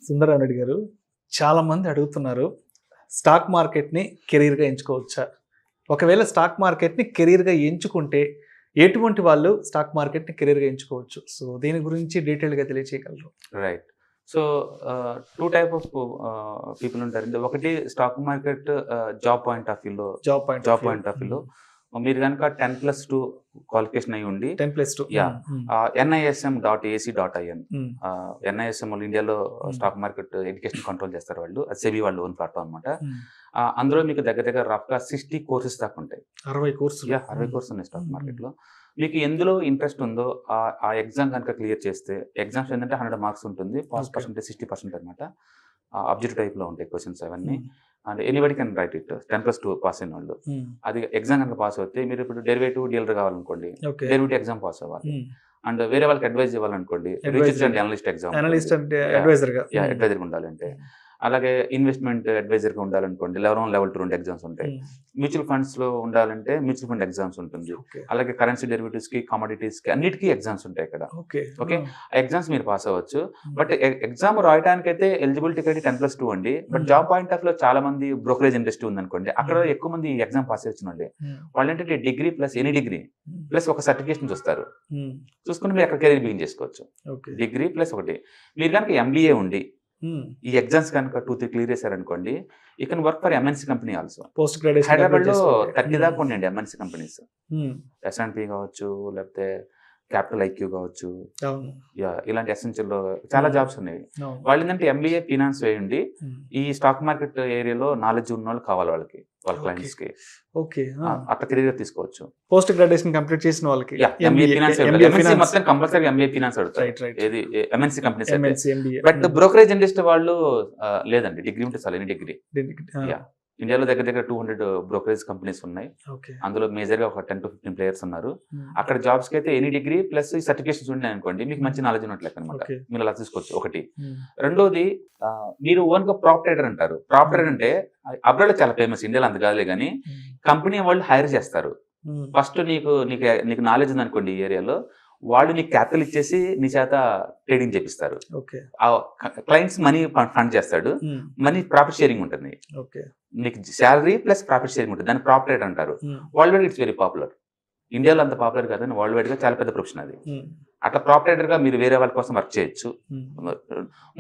సుందరరావు రెడ్డి గారు, చాలా మంది అడుగుతున్నారు స్టాక్ మార్కెట్ని కెరీర్గా ఎంచుకోవచ్చా? ఒకవేళ స్టాక్ మార్కెట్ని కెరీర్గా ఎంచుకుంటే ఎటువంటి వాళ్ళు స్టాక్ మార్కెట్ని కెరీర్గా ఎంచుకోవచ్చు? సో దీని గురించి డీటెయిల్గా తెలియచేయగలరు? Right. So 2 type of people ఉంటారండి. ఒకటి stock market job point of వ్యూలో మీరు కనుక 10+2 క్వాలిఫికేషన్ అయి ఉండి 10+2 NISM.ac.in NISM వాళ్ళు ఇండియాలో స్టాక్ మార్కెట్ ఎడ్యుకేషన్ కంట్రోల్ చేస్తారు. వాళ్ళు అది సెబీ వాళ్ళు ఓన్ ప్లాట్ఫామ్ అనమాట. అందులో మీకు దగ్గర రఫ్గా 60 కోర్సెస్ దాకా ఉంటాయి. 60 కోర్సులు 60 కోర్సెస్ ఉన్నాయి స్టాక్ మార్కెట్లో. మీకు ఎందులో ఇంట్రెస్ట్ ఉందో ఆ ఎగ్జామ్ కనుక క్లియర్ చేస్తే, ఎగ్జామ్స్ ఏంటంటే 100 మార్క్స్ ఉంటుంది, పాస్ పర్సెంటేజ్ 60% అనమాట. అబ్జెక్టివ్ టైప్లో ఉంటాయి క్వశ్చన్స్ అవన్నీ. And anybody can write it. 10+2 pass అయిన వాళ్ళు అది ఎగ్జామ్ కనుక పాస్ అవుతే, మీరు ఇప్పుడు డెరివేటివ్ డీలర్ కావాలనుకోండి, డెరివేటివ్ ఎగ్జామ్ పాస్ అవ్వాలి. అండ్ వేరే వాళ్ళకి అడ్వైజ్ ఇవ్వాలనుకోండి, రీసెర్చ్ అండ్ అనలిస్ట్ ఎగ్జామ్ అడ్వైజర్గా ఉండాలంటే, అలాగే ఇన్వెస్ట్మెంట్ అడ్వైజర్గా ఉండాలనుకోండి, లెవెల్ 1 లెవెల్ 2 2 ఎగ్జామ్స్ ఉంటాయి. మ్యూచువల్ ఫండ్స్లో ఉండాలంటే మ్యూచువల్ ఫండ్ ఎగ్జామ్స్ ఉంటుంది. అలాగే కరెన్సీ డెరివేటివ్స్కి, కమోడిటీస్కి అన్నిటికీ ఎగ్జామ్స్ ఉంటాయి ఇక్కడ. ఓకే, ఆ ఎగ్జామ్స్ మీరు పాస్ అవ్వచ్చు. బట్ ఎగ్జామ్ రాయడానికి అయితే ఎలిజిబిలిటీ అయితే 10+2 అండి. బట్ జాబ్ పాయింట్ ఆఫ్ లో చాలా మంది బ్రోకరేజ్ ఇండస్ట్రీ ఉందనుకోండి, అక్కడ ఎక్కువ మంది ఎగ్జామ్ పాస్ వచ్చిన వాళ్ళు ఏంటంటే degree plus any degree plus ఒక సర్టిఫికేషన్ చూస్తారు. చూసుకుని మీరు అక్కడ కెరీర్ బిగిన్ చేసుకోవచ్చు. డిగ్రీ ప్లస్ ఒకటి. మీరు కనుక MBA ఉండి ఈ ఎగ్జామ్స్ కనుక 2-3 క్లియర్ చేశారనుకోండి, you can work for MNC company also. Post graduation Hyderabad లో 30 దాకా ఉండండి MNC కంపెనీస్. S&P కావచ్చు, లేకపోతే క్యాపిటల్ IQ కావచ్చు, ఇలాంటి ఎసెన్షియల్ లో చాలా జాబ్స్ ఉన్నాయి. వాళ్ళు ఏంటంటే MBA ఫినాన్స్ వేయండి, ఈ స్టాక్ మార్కెట్ ఏరియాలో నాలెడ్జ్ ఉన్న వాళ్ళు కావాలి వాళ్ళ క్లయింట్స్ కి. అట్లా కెరీర్ తీసుకోవచ్చు. పోస్ట్ గ్రాడ్యుయేషన్ కంప్లీట్ చేసిన వాళ్ళకి MBA ఫినాన్స్ మొత్తం కంపల్సరీ MBA ఫినాన్స్ అడుగుతారు. ఏది MNC companies. But brokerage industry వాళ్ళు లేదండి, డిగ్రీ ఉంటే చాలు, ఎనీ డిగ్రీ. ఇండియాలో దగ్గర 200 బ్రోకరేజ్ కంపెనీస్ ఉన్నాయి. అందులో మేజర్ గా ఒక 10-15 ప్లేయర్స్ ఉన్నారు. అక్కడ జాబ్స్ కి అయితే ఎనీ డిగ్రీ ప్లస్ సర్టిఫికేషన్స్ ఉన్నాయి అనుకోండి, మీకు మంచి నాలెడ్జ్ ఉన్నట్లెక్క అనమాట. మీరు అలా తీసుకోవచ్చు. ఒకటి. రెండోది, మీరు ఓన్ గా ప్రాప్ ట్రేడర్ అంటారు. ప్రాప్ ట్రేడర్ అంటే అబ్రాడ్ లో చాలా ఫేమస్, ఇండియాలో అంత కాదులే కానీ కంపెనీ వాళ్ళు హైర్ చేస్తారు. ఫస్ట్ నీకు నాలెడ్జ్ ఉంది అనుకోండి ఈ ఏరియాలో, వాళ్ళు నీకు క్యాపిటల్ ఇచ్చేసి నీ చేత ట్రేడింగ్ చేపిస్తారు. క్లయింట్స్ మనీ ఫండ్ చేస్తాడు, మనీ ప్రాఫిట్ షేరింగ్ ఉంటుంది. నీకు శాలరీ ప్లస్ ప్రాఫిట్ షేరింగ్ ఉంటుంది. దాన్ని ప్రాప్ ట్రేడర్ అంటారు. World wide it's very popular. ఇండియాలో అంత పాపులర్ కాదని వరల్డ్ వైడ్ గా చాలా పెద్ద ప్రొఫెషన్ అది. అట్లా ప్రాప్ ట్రేడర్ గా మీరు వేరే వాళ్ళ కోసం వర్క్ చేయొచ్చు.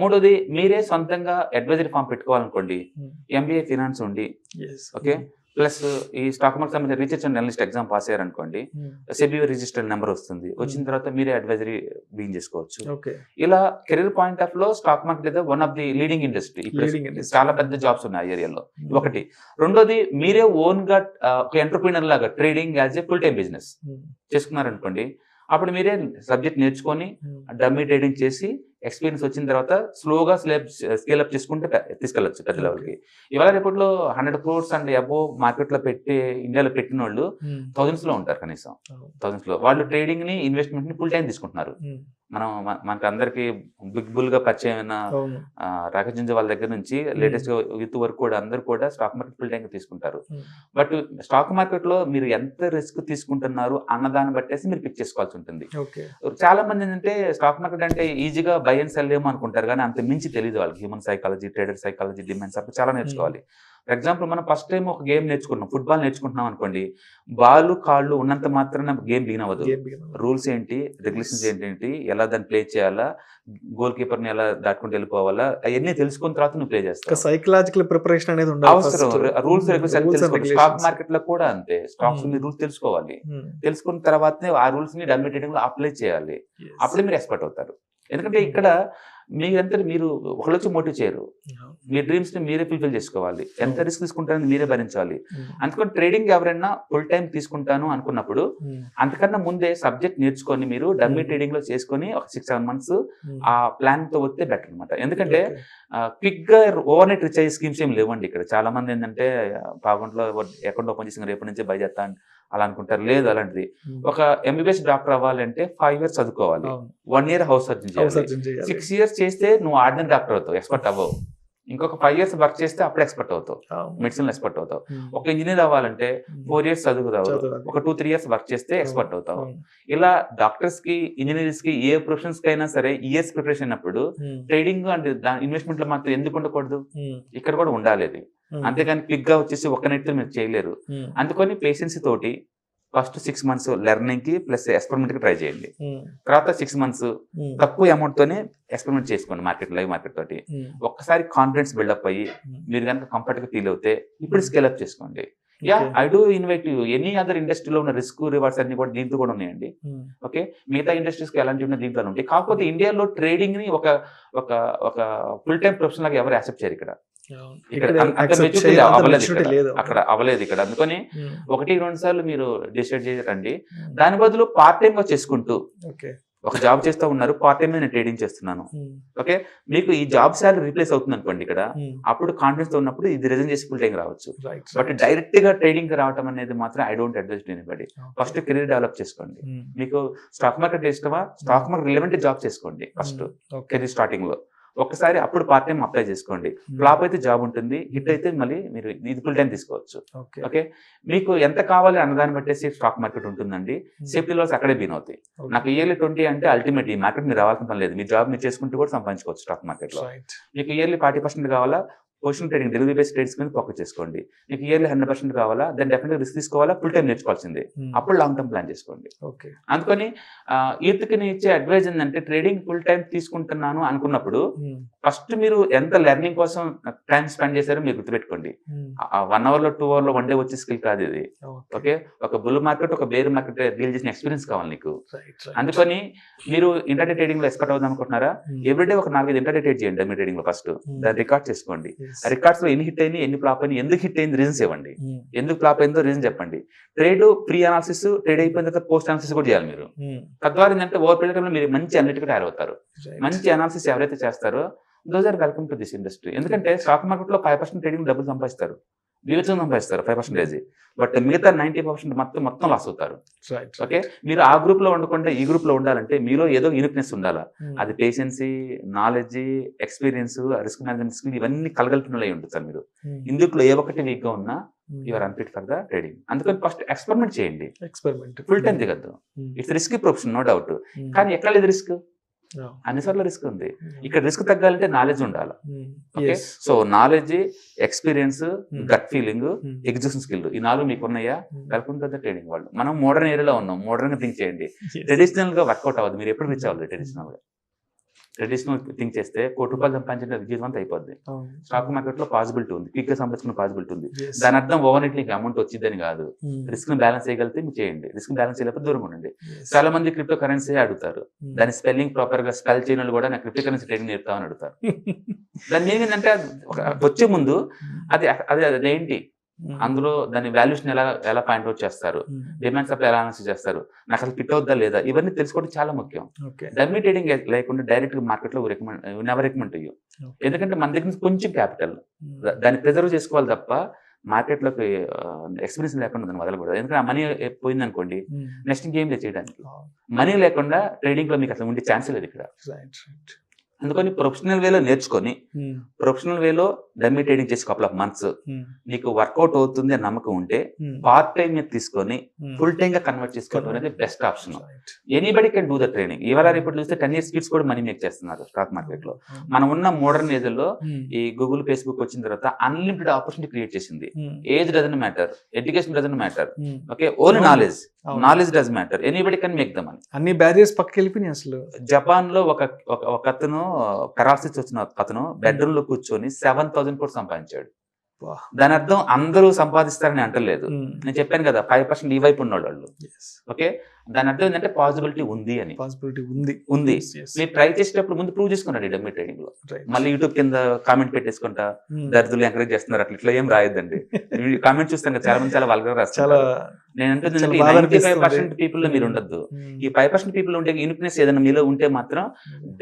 మూడోది, మీరే సొంతంగా అడ్వైజరీ ఫామ్ పెట్టుకోవాలనుకోండి, MBA ఫినాన్స్ ఉండి, ఓకే, ప్లస్ ఈ స్టాక్ మార్కెట్ సంబంధించిన research and analyst exam pass అయ్యారనుకోండి, సెబీ రిజిస్టర్డ్ నెంబర్ వస్తుంది. వచ్చిన తర్వాత మీరే అడ్వైజరీ బిగిన్ చేసుకోవచ్చు. ఇలా కెరీర్ పాయింట్ ఆఫ్ లో stock market one of the leading industry. చాలా పెద్ద జాబ్స్ ఉన్నాయి ఆ ఏరియాలో. ఒకటి. రెండోది, మీరే ఓన్ గా ఒక ఎంటర్ప్రీనర్ లాగా trading as a full time business చేసుకున్నారనుకోండి, అప్పుడు మీరే సబ్జెక్ట్ నేర్చుకొని డమ్మీ ట్రేడింగ్ చేసి ఎక్స్పీరియన్స్ వచ్చిన తర్వాత స్లోగా స్కేల్ అప్ చేసుకుంటే తీసుకెళ్ళచ్చు పెద్ద లెవెల్కి. ఇవాళ రేపట్లో 100 crores అండ్ అబోవ్ మార్కెట్ లో ఇండియాలో పెట్టిన వాళ్ళు థౌజండ్స్ లో ఉంటారు. కనీసం థౌజండ్స్ లో వాళ్ళు ట్రేడింగ్ ని, ఇన్వెస్ట్మెంట్ ని ఫుల్ టైం తీసుకుంటున్నారు. మనకు అందరికి బిగ్ బుల్ గా పరిచయం అయిన రాకేష్ వాళ్ళ దగ్గర నుంచి లేటెస్ట్ యూత్ వరకు కూడా అందరు కూడా స్టాక్ మార్కెట్ ఫుల్ టైం తీసుకుంటారు. బట్ స్టాక్ మార్కెట్ లో మీరు ఎంత రిస్క్ తీసుకుంటున్నారు అన్నదాన్ని బట్టేసి మీరు పిక్ చేసుకోవాల్సి ఉంటుంది. చాలా మంది ఏంటంటే స్టాక్ మార్కెట్ అంటే ఈజీగా బై అండ్ సెల్ ఏమో అనుకుంటారు, కానీ అంత మించి తెలియదు వాళ్ళకి. Human psychology, trader psychology, demands అప్పుడు చాలా నేర్చుకోవాలి. ఫర్ ఎగ్జాంపుల్, మనం ఫస్ట్ టైం ఒక గేమ్ నేర్చుకున్నాం, ఫుట్బాల్ నేర్చుకుంటున్నాం అనుకోండి, బాల్ కాళ్ళు ఉన్నంత మాత్రాన గేమ్ బిగిన్ అవ్వదు. రూల్స్ ఏంటి, రెగ్యులేషన్స్ ఏంటి, ఎలా దాన్ని ప్లే చేయాలా, గోల్ కీపర్ ని ఎలా దాటుకుంటూ వెళ్ళిపోవాలా, అవన్నీ తెలుసుకున్న తర్వాత నువ్వు ప్లే చేస్తావు. సైకలాజికల్ ప్రిపరేషన్ అనేది అవసరం. రూల్స్ రెగ్యులేషన్ స్టాక్ మార్కెట్ లో కూడా అంతే. స్టాక్స్ మీ రూల్స్ తెలుసుకోవాలి. తెలుసుకున్న తర్వాతనే ఆ రూల్స్ ని డమ్మీ ట్రేడింగ్ లో అప్లై చేయాలి. అప్పుడే మీరు ఎక్స్పర్ట్ అవుతారు. ఎందుకంటే ఇక్కడ మీరంతా మీరు ఒకళ్ళొచ్చి మోటివ్ చేయరు. మీ డ్రీమ్స్ ని మీరే ఫుల్ఫిల్ చేసుకోవాలి. ఎంత రిస్క్ తీసుకుంటారని మీరే భరించాలి. అందుకని ట్రేడింగ్ ఎవరైనా ఫుల్ టైం తీసుకుంటాను అనుకున్నప్పుడు అంతకన్నా ముందే సబ్జెక్ట్ నేర్చుకొని మీరు డమ్మీ ట్రేడింగ్ లో చేసుకొని ఒక 6-7 months ఆ ప్లాన్ తో వస్తే బెటర్ అనమాట. ఎందుకంటే క్విక్ గా ఓవర్ నైట్ రీచ్ అయ్యే స్కీమ్స్ ఏం లేవండి ఇక్కడ. చాలా మంది ఏంటంటే అకౌంట్ లో అకౌంట్ ఓపెన్ చేసిన రేపటి నుంచి బై చేస్తా అలా అనుకుంటారు. లేదు అలాంటిది. ఒక MBBS డాక్టర్ అవ్వాలంటే 5 years చదువుకోవాలి, 1 year హౌస్ సర్జన్ చేయాలి, 6 years చేస్తే నువ్వు ఆర్డినరీ డాక్టర్ అవుతావు, ఎక్స్పర్ట్ అవ్వవు. ఇంకొక 5 years వర్క్ చేస్తే అప్పుడు ఎక్స్పర్ట్ అవుతావు, మెడిసిన్ ఎక్స్పర్ట్ అవుతావు. ఒక ఇంజనీర్ అవ్వాలంటే 4 years చదువుతావు, ఒక 2-3 years వర్క్ చేస్తే ఎక్స్పర్ట్ అవుతావు. ఇలా డాక్టర్స్ కి, ఇంజనీర్స్ కి, ఏ ప్రొఫెషన్స్ కి అయినా సరే ఇయర్స్ ప్రిపరేషన్ అయినప్పుడు ట్రేడింగ్ అండ్ ఇన్వెస్ట్మెంట్ లో మాత్రం ఎందుకు ఉండకూడదు? ఇక్కడ కూడా ఉండాలి అది. అంతేగాని క్విక్ గా వచ్చేసి ఒక నెట్ మీరు చేయలేరు. అందుకని పేషెన్సీ తోటి ఫస్ట్ 6 months లెర్నింగ్ కి ప్లస్ ఎక్స్పెరిమెంట్ కి ట్రై చేయండి. తర్వాత 6 months తక్కువ అమౌంట్ తోనే ఎక్స్పెరిమెంట్ చేసుకోండి మార్కెట్, లైవ్ మార్కెట్ తోటి. ఒక్కసారి కాన్ఫిడెన్స్ బిల్డప్ అయ్యి మీరు కనుక కంఫర్ట్ గా ఫీల్ అవుతే ఇప్పుడు స్కేల్ అప్ చేసుకోండి. Yeah, I do invite you. Any other ఇండస్ట్రీలో ఉన్న రిస్క్ రివార్డ్స్ అన్ని కూడా దీంతో కూడా ఉన్నాయండి. ఓకే, మిగతా ఇండస్ట్రీస్ కి ఎలాంటి ఉన్న దీంట్లో ఉంటాయి. కాకపోతే ఇండియాలో ట్రేడింగ్ ని ఒక ఒక ఒక ఫుల్ టైం ప్రొఫెషన్ లాగా ఎవరు యాక్సెప్ట్ చేయరు. అక్కడ అవ్వలేదు ఇక్కడ. అందుకని 1-2 సార్లు మీరు డిసైడ్ చేయండి. దాని బదులు పార్ట్ టైం గా చేసుకుంటూ, ఒక జాబ్ చేస్తూ ఉన్నారు, పార్ట్ టైం నేను ట్రేడింగ్ చేస్తున్నాను. ఓకే, మీకు ఈ జాబ్ సాలరీ రీప్లేస్ అవుతుంది అనుకోండి ఇక్కడ, అప్పుడు కాన్ఫిడెన్స్ తో ఉన్నప్పుడు ఇది రిజైన్ చేసి ఫుల్ టైం రావచ్చు. బట్ డైరెక్ట్ గా ట్రేడింగ్ రావడం అనేది మాత్రం I don't advise to anybody. First career develop చేసుకోండి. మీకు స్టాక్ మార్కెట్ ఇష్టమా, స్టాక్ మార్కెట్ రిలవెంట్ జాబ్ చేసుకోండి ఫస్ట్ కెరీర్ స్టార్టింగ్ లో. ఒక్కసారి అప్పుడు పార్ట్ టైం అప్లై చేసుకోండి. ఫ్లాప్ అయితే జాబ్ ఉంటుంది, హిట్ అయితే మళ్ళీ మీరు ఇది ఫుల్ టైం తీసుకోవచ్చు. ఓకే, మీకు ఎంత కావాలి అన్నదాన్ని బట్టేసి స్టాక్ మార్కెట్ ఉంటుందండి. సేఫ్టీ లాస్ అక్కడే బీన్ అవుతాయి. నాకు ఇయర్లీ 20 అంటే అల్టిమేట్ ఈ మార్కెట్ మీరు రావాల్సిన పని లేదు. మీ జాబ్ మీరు చేసుకుంటూ కూడా సంపాదించుకోవచ్చు స్టాక్ మార్కెట్ లో. మీకు ఇయర్లీ 40% కావాలా, position trading, delivery based trades మీద ఫోకస్ చేసుకోండి. మీకు ఇయర్లీ 100% కావాలా, దాన్ని డెఫినెట్గా రిస్క్ తీసుకోవాలా, ఫుల్ టైం నేర్చుకోవాల్సిందే. అప్పుడు లాంగ్ టర్మ్ ప్లాన్ చేసుకోండి. అందుకని యూత్కి ఇచ్చే అడ్వైజ్ ఏంటంటే, ట్రేడింగ్ ఫుల్ టైం తీసుకుంటున్నాను అనుకున్నప్పుడు ఫస్ట్ మీరు ఎంత లెర్నింగ్ కోసం టైం స్పెండ్ చేశారో మీరు గుర్తుపెట్టుకోండి. 1 hour 2 hour 1 day వచ్చే స్కిల్ కాదు ఇది. ఓకే, ఒక బుల్ మార్కెట్, ఒక బేర్ మార్కెట్ డీల్ చేసిన ఎక్స్పీరియన్స్ కావాలి నీకు. అందుకని మీరు ఇంటర్డే ట్రేడింగ్ లో ఎక్స్పర్ట్ అవుదాం అనుకుంటున్నారా, ఎవ్రీడే ఒక 4-5 ఇంటర్డే ట్రేడ్ చేయండి మీ ట్రేడింగ్ లో. ఫస్ట్ దాన్ని రికార్డ్ చేసుకోండి. రికార్డ్స్ లో ఎన్ని హిట్ అయింది, ఎన్ని ఫ్లాప్ అయింది, ఎందుకు హిట్ అయింది రీజన్స్ ఇవ్వండి, ఎందుకు ఫ్లాప్ అయిందో రీజన్ చెప్పండి. ట్రేడ్ ప్రీ అనాలిసిస్, ట్రేడ్ అయిపోయిన తర్వాత పోస్ట్ అనాలిసిస్ కూడా చేయాలి మీరు. తద్వారా ఏంటంటే ఓవర్ పీరియడ్ లో మీరు మంచి అనలిటిక్ తయారవుతారు. మంచి అనాలిసిస్ ఎవరైతే చేస్తారో those are welcome to this industry. ఎందుకంటే స్టాక్ మార్కెట్ లో 5% ట్రేడింగ్ డబ్బులు సంపాదిస్తారు, వివేచన సంపాదిస్తారు 5%. బట్ మిగతా 90% మొత్తం లాస్ అవుతారు. ఓకే, మీరు ఆ గ్రూప్ లో ఉండకుండా ఈ గ్రూప్ లో ఉండాలంటే మీలో ఏదో యూనిక్నెస్ ఉండాలా. అది patience, knowledge, experience, risk management skill, ఇవన్నీ కలగలిపినలై ఉంటుంది సార్. మీరు ఇందులో ఏ ఒక్కటి వీక్ గా ఉన్నా you're unfit for the trading. అందుకని ఫస్ట్ ఎక్స్పెరిమెంట్ చేయండి. ఫుల్ టైం దిగద్దు. It's risk profession, no doubt. కానీ ఎక్కడ లేదు రిస్క్, అన్నిసార్లు రిస్క్ ఉంది. ఇక్కడ రిస్క్ తగ్గాలంటే నాలెడ్జ్ ఉండాలి. Okay, so knowledge, experience, gut feeling, execution skill, ఈ 4 మీకు ఉన్నాయా, welcome to the trading world. మనం మోడర్న్ ఏరియాలో ఉన్నాం, మోడర్న్ గా థింక్ చేయండి. ట్రెడిషనల్ గా వర్కౌట్ అవ్వదు. మీరు ఎప్పుడు రీచ్ అవ్వాలి ట్రెడిషనల్ థింక్ చేస్తే ₹1 సంపాదించే జీవితం అంతా అయిపోద్ది. స్టాక్ మార్కెట్ లో పాసిబిలిటీ ఉంది, క్విక్ గా సంపాదించుకునే పాసిబిలిటీ ఉంది. దాని అర్థం ఓవర్ నైట్ నీకు అమౌంట్ వచ్చిందని కాదు. రిస్క్ ని బ్యాలెన్స్ చేయగలిగితే మీరు చేయండి, రిస్క్ బ్యాలెన్స్ చేయలేకపోతే దూరం ఉండండి. చాలా మంది క్రిప్టో కరెన్సీ అడుగుతారు, దాని స్పెల్లింగ్ ప్రాపర్ గా స్పెల్ చేయని వాళ్ళు కూడా నాకు క్రిప్టో కరెన్సీ ట్రేడింగ్ నేర్పుతామని అడుగుతారు. దాన్ని ఏంటంటే వచ్చే ముందు అదేంటి, అందులో దాని వాల్యూషన్ ఎలా పాయింట్ అవుట్ చేస్తారు, డిమాండ్ సప్లై ఎలా అనాలిసిస్ చేస్తారు, నాకు అసలు ఫిట్ అవుద్దా లేదా, ఇవన్నీ తెలుసుకోవడం చాలా ముఖ్యం. డమ్మీ ట్రేడింగ్ లేకుండా డైరెక్ట్ మార్కెట్ లో నెవర్ రికమెండ్ అయ్యూ. ఎందుకంటే మన దగ్గర కొంచెం క్యాపిటల్, దాన్ని ప్రిజర్వ్ చేసుకోవాలి తప్ప మార్కెట్ లోకి ఎక్స్పీరియన్స్ లేకుండా దాన్ని వదలకూడదు. ఎందుకంటే ఆ మనీ పోయింది అనుకోండి, నెక్స్ట్ ఇంకేం లేదు చేయడానికి. మనీ లేకుండా ట్రేడింగ్ లో మీకు అసలు ఉండే ఛాన్స్ లేదు ఇక్కడ. అందుకని ప్రొఫెషనల్ వేలో నేర్చుకొని, ప్రొఫెషనల్ వేలో డమ్మీ ట్రేడింగ్ చేసి కపుల్ ఆఫ్ మంత్స్ నీకు వర్కౌట్ అవుతుంది అని నమ్మకం ఉంటే పార్ట్ టైం మీద తీసుకొని ఫుల్ టైం గా కన్వర్ట్ చేసుకోవడం అనేది best option. Anybody can do the trading. ఇవాళ రేపు చూస్తే 10 years కిడ్స్ కూడా మనీ మేక్ చేస్తున్నారు స్టాక్ మార్కెట్ లో. మనం ఉన్న మోడర్న్ ఏజ్ లో ఈ గూగుల్, ఫేస్బుక్ వచ్చిన తర్వాత అన్లిమిటెడ్ ఆపర్చునిటీ క్రియేట్ చేసింది. Age doesn't matter, education doesn't matter. Okay, only knowledge does matter. Anybody can make the money. అన్ని బ్యారియర్స్ పక్కకి వెళ్ళిపోయినాయి. అసలు జపాన్ లో ఒక అతను పెరాలసిస్ వచ్చిన అతను బెడ్రూమ్ లో కూర్చొని 7,000 కోట్లు సంపాదించాడు. దాని అర్థం అందరూ సంపాదిస్తారని అంటలేదు. నేను చెప్పాను కదా 5% ఈ వైపు ఉన్నవాళ్ళు. ఓకే, దాని అర్థం ఏంటంటే పాసిబిలిటీ ఉంది అని. ఉంది. మీరు ట్రై చేసేటప్పుడు ముందు ప్రూవ్ చేసుకున్నాడు డమ్మీ ట్రేడింగ్ లో. మళ్ళీ యూట్యూబ్ కింద కామెంట్ పెట్టేసుకుంటా దరిద్రులు ఎంకరేజ్ చేస్తున్నారు అట్లా ఏం రాయొద్దండి. కామెంట్ చూస్తాను కదా, చాలా మంది చాలా వల్గర్ రాస్తారు. నేను అంటే 95% పీపుల్ లో మీరు ఉండొద్దు. ఈ 5% పీపుల్ ఉండే యూనిక్నెస్ ఏదైనా మీలో ఉంటే మాత్రం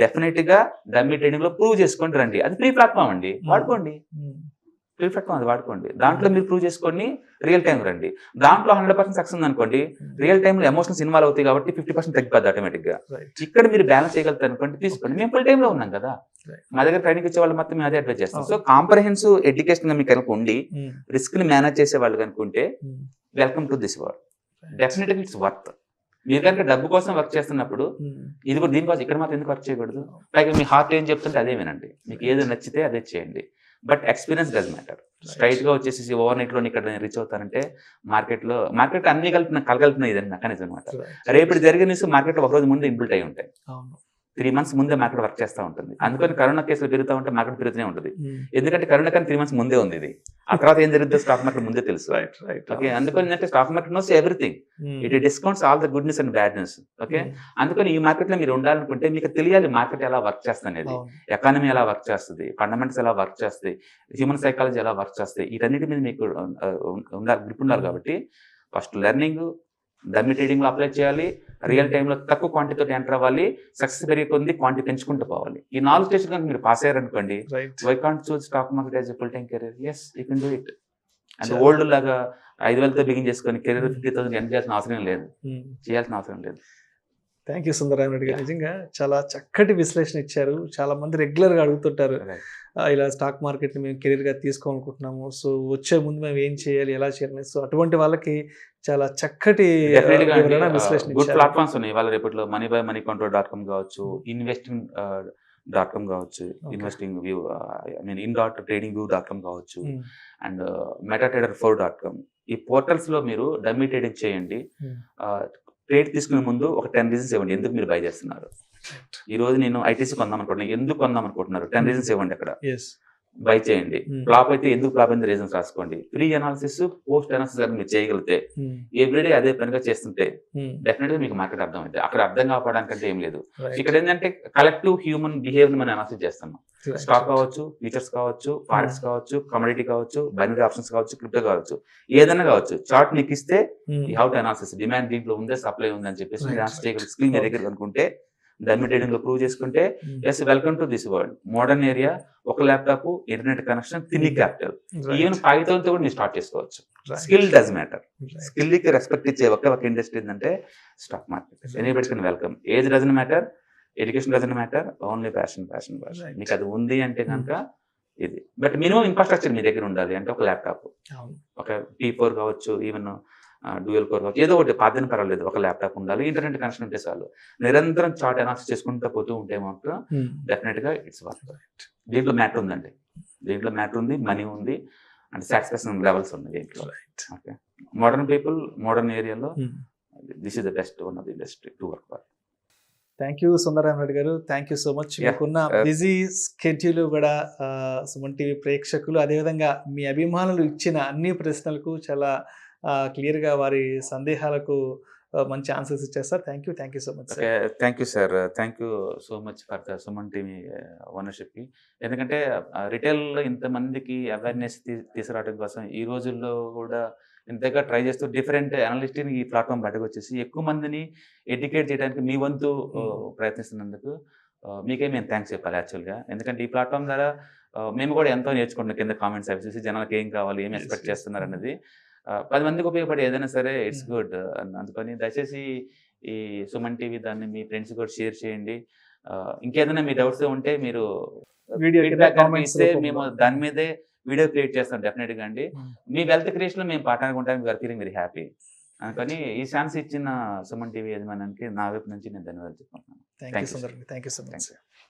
డెఫినెట్ గా డమ్మీ ట్రేడింగ్ లో ప్రూవ్ చేసుకోండి రండి. అది ఫ్రీ ప్లాట్ఫామ్ అండి, వాడుకోండి. ప్లాట్ఫామ్ అది వాడుకోండి. దాంట్లో మీరు ప్రూవ్ చేసుకోండి, రియల్ టైం రండి. దాంట్లో 100% సక్సెస్ ఉంది అనుకోండి, రియల్ టైంలో ఎమోషన్స్ ఇన్వాల్వ్ అవుతాయి కాబట్టి 50% తగ్గిపోద్ది ఆటోమేటిక్గా. ఇక్కడ మీరు బ్యాలెన్స్ చేయగలుగుతారు అనుకోండి, తీసుకోండి. మేము ఫుల్ టైంలో ఉన్నాం కదా, మా దగ్గర ట్రైనింగ్ ఇచ్చే వాళ్ళు మొత్తం మేము అదే అడ్వైజ్ చేస్తాం. సో కాంప్రహెన్సివ్ ఎడ్యుకేషన్ మీకు కనుక ఉండి రిస్క్ ని మేనేజ్ చేసే వాళ్ళు కనుకుంటే వెల్కమ్ టు దిస్ వరల్డ్. డెఫినెట్గా ఇట్స్ వర్త్. మీరు కనుక డబ్బు కోసం వర్క్ చేస్తున్నప్పుడు ఇది కూడా దీనికోసం ఇక్కడ మాత్రం ఎందుకు వర్క్ చేయకూడదు? పైగా మీ హార్ట్ ఏం చెప్తుంటే అదే వినండి, మీకు ఏది నచ్చితే అదే చేయండి. But experience does matter. Straight గా వచ్చేసి ఓవర్ నైట్ లో ఇక్కడ నేను రీచ్ అవుతానంటే మార్కెట్ అన్ని కలగలిపిన ఇదని మెకానిజం అనమాట. రేపు జరిగే న్యూస్ మార్కెట్ ఒక రోజు ముందు ఇన్బిల్ట్ అయి ఉంటాయి. 3 months ముందే మార్కెట్ వర్క్ చేస్తూ ఉంటుంది. అందుకని కరోనా కేసులు పెరుగుతూ ఉంటే మార్కెట్ పెరుగుతూనే ఉంటుంది. ఎందుకంటే కరోనా కానీ 3 months ముందే ఉంది ఇది. ఆ తర్వాత ఏం జరుగుతుందో స్టాక్ మార్కెట్ ముందే తెలుసు. ఓకే, అందుకని ఏంటంటే stock market knows everything. It discounts all the good news and bad news. Okay, అందుకని ఈ మార్కెట్ లో మీరు ఉండాలనుకుంటే మీకు తెలియాలి మార్కెట్ ఎలా వర్క్ చేస్తుంది అనేది, ఎకానమీ ఎలా వర్క్ చేస్తుంది, ఫండమెంటల్స్ ఎలా వర్క్ చేస్తాయి, హ్యూమన్ సైకాలజీ ఎలా వర్క్ చేస్తాయి, వీటన్నిటి మీద మీకు గ్రిప్ ఉండాలి. కాబట్టి ఫస్ట్ లెర్నింగ్ డమ్మీ ట్రేడింగ్ లో అప్లై చేయాలి, రియల్ టైంలో తక్కువ క్వాంటిటీతో ఎంటర్ అవ్వాలి, సక్సెస్ పెరిగే కొద్ది క్వాంటిటీ పెంచుకుంటూ పోవాలి. ఈ 4 స్టేజ్ కనుక మీరు పాస్ అయ్యారనుకోండి, why can't choose stock market as a full time career? Yes, you can do it. And old లాగా 5,000తో బిగిన్ చేసుకొని కెరీర్ 50,000 ఎండ్ చేయాల్సిన అవసరం లేదు, చేయాల్సిన అవసరం లేదు. థ్యాంక్ యూ సుందరరామ రెడ్డి గారు, నిజంగా చాలా చక్కటి విశ్లేషణ ఇచ్చారు. చాలా మంది రెగ్యులర్గా అడుగుతుంటారు, ఇలా స్టాక్ మార్కెట్ని మేము కెరీర్గా తీసుకోవాలనుకుంటున్నాము, సో వచ్చే ముందు మేము ఏం చేయాలి, ఎలా చేయాలి. సో అటువంటి వాళ్ళకి చాలా చక్కటి విశ్లేషణ. గుడ్ ప్లాట్ఫామ్స్ ఉన్నాయి వాళ్ళ రేపట్లో. moneybymoneycontrol.com కావచ్చు, investing.com కావచ్చు, ఇన్వెస్టింగ్ వ్యూ in.tradingview.com కావచ్చు, అండ్ metatrader4.com. ఈ పోర్టల్స్ లో మీరు డమ్మీ ట్రేడింగ్ చేయండి. ట్రేడ్ తీసుకునే ముందు ఒక 10 reasons ఇవ్వండి ఎందుకు మీరు బై చేస్తున్నారు. ఈ రోజు నేను ఐటీసీ కొందాం అనుకుంటున్నాను, ఎందుకు కొందాం అనుకుంటున్నారు, 10 reasons ఇవ్వండి. అక్కడ బై చేయండి. ఫ్లాప్ అయితే ఎందుకు ఫ్లాప్ అయింది రీజన్స్ రాసుకోండి. ప్రీ అనాలిసిస్, పోస్ట్ అనాలిసిస్ మీరు చేయగలిగితే, ఎవ్రీడే అదే పనిగా చేస్తుంటే డెఫినెట్ గా మీకు మార్కెట్ అర్థం అవుతుంది. అక్కడ అర్థం కావడానికంటే ఏం లేదు. ఇక్కడ ఏంటంటే కలెక్టివ్ హ్యూమన్ బిహేవియర్ మనం అనాలిసిస్ చేస్తున్నాం. స్టాక్ కావచ్చు, ఫీచర్స్ కావచ్చు, ఫారెక్స్ కావచ్చు, కమోడిటీ కావచ్చు, బైనరీ ఆప్షన్స్ కావచ్చు, క్రిప్టో కావచ్చు, ఏదైనా కావచ్చు. చార్ట్ నీకు ఇస్తే you have to analysis. Demand దీంట్లో ఉందే, సప్లై ఉంది అని చెప్పేసి మీరు అనాలిసిస్ చేయగలిగే స్కిల్ మీ దగ్గర అనుకుంటే, డమ్మీ ట్రేడింగ్ లో ప్రూవ్ చేసుకుంటే, yes welcome to this world. Modern area, ఒక laptop, internet connection, tiny capital, even 5,000తో కూడా మీరు స్టార్ట్ చేసుకోవచ్చు. Skill does matter. స్కిల్ కి రెస్పెక్ట్ ఇచ్చే ఒక ఇండస్ట్రీ ఏంటంటే stock market. Anybody can welcome. Age doesn't matter, education doesn't matter, only passion. మీకు అది ఉంది అంటే కనుక ఇది. బట్ మినిమం ఇన్ఫ్రాస్ట్రక్చర్ మీ దగ్గర ఉండాలి. అంటే ఒక ల్యాప్టాప్, ఒక T4 కావచ్చు, ఈవెన్ డ్యూయల్ కోర్ కావచ్చు, ఏదో ఒకటి పాతని పర్వాలేదు, ఒక ల్యాప్టాప్ ఉండాలి, ఇంటర్నెట్ కనెక్షన్ ఉంటే చాలు. నిరంతరం చార్ట్ అనాలిసిస్ చేసుకుంటూ పోతూ ఉంటే మాత్రం డెఫినెట్ గా ఇట్స్ వర్త్. దీంట్లో మ్యాటర్ ఉందండి, దీంట్లో మ్యాటర్ ఉంది, మనీ ఉంది, అండ్ సాటిస్ఫాక్షన్ లెవెల్స్ ఉన్నాయి దీంట్లో. ఓకే, మోడర్న్ పీపుల్, మోడర్న్ ఏరియాలో this is the best one of the industry to work for. Thank you Sundararama Reddy గారు, థ్యాంక్ యూ సో మచ్. మీకున్న బిజీ స్కెడ్యూల్ కూడా సుమన్ టీవీ ప్రేక్షకులు, అదేవిధంగా మీ అభిమానులు ఇచ్చిన అన్ని ప్రశ్నలకు చాలా క్లియర్గా వారి సందేహాలకు మంచి ఆన్సర్స్ ఇచ్చారు sir. Thank you so much. Thank you sir, thank you so much for the Suman TV ఓనర్షిప్కి. ఎందుకంటే రిటైల్లో ఇంతమందికి అవేర్నెస్ తీసుకురావడం కోసం ఈ రోజుల్లో కూడా ఇంతగా ట్రై చేస్తూ డిఫరెంట్ అనలిస్ట్ని ఈ ప్లాట్ఫామ్ బయటకు వచ్చేసి ఎక్కువ మందిని ఎడ్యుకేట్ చేయడానికి మీ వంతు ప్రయత్నిస్తున్నందుకు మీకే మేము థ్యాంక్స్ చెప్పాలి యాక్చువల్గా. ఎందుకంటే ఈ ప్లాట్ఫామ్ ద్వారా మేము కూడా ఎంతో నేర్చుకుంటున్నాం. కింద కామెంట్స్ అవి చూసి జనాలకు ఏం కావాలి, ఏం ఎక్స్పెక్ట్ చేస్తున్నారు అనేది 10 మందికి ఉపయోగపడే ఏదైనా సరే ఇట్స్ గుడ్. అందుకని దయచేసి ఈ సుమన్ టీవీ దాన్ని మీ ఫ్రెండ్స్ కూడా షేర్ చేయండి. ఇంకేదైనా మీ డౌట్స్ ఉంటే మీరు ఫీడ్బ్యాక్ ఇస్తే మేము దాని మీదే వీడియో క్రియేట్ చేస్తాం డెఫినెట్గా అండి. మీ వెల్త్ క్రియేషన్ లో మేము పార్ట్నర్గా ఉంటాం. We are feeling very happy. అందుకని ఈ ఛాన్స్ ఇచ్చిన సుమన్ టీవీ యజమానికి నా వైపు నుంచి నేను ధన్యవాదాలు చెప్పుకుంటున్నాను. Thank you so much.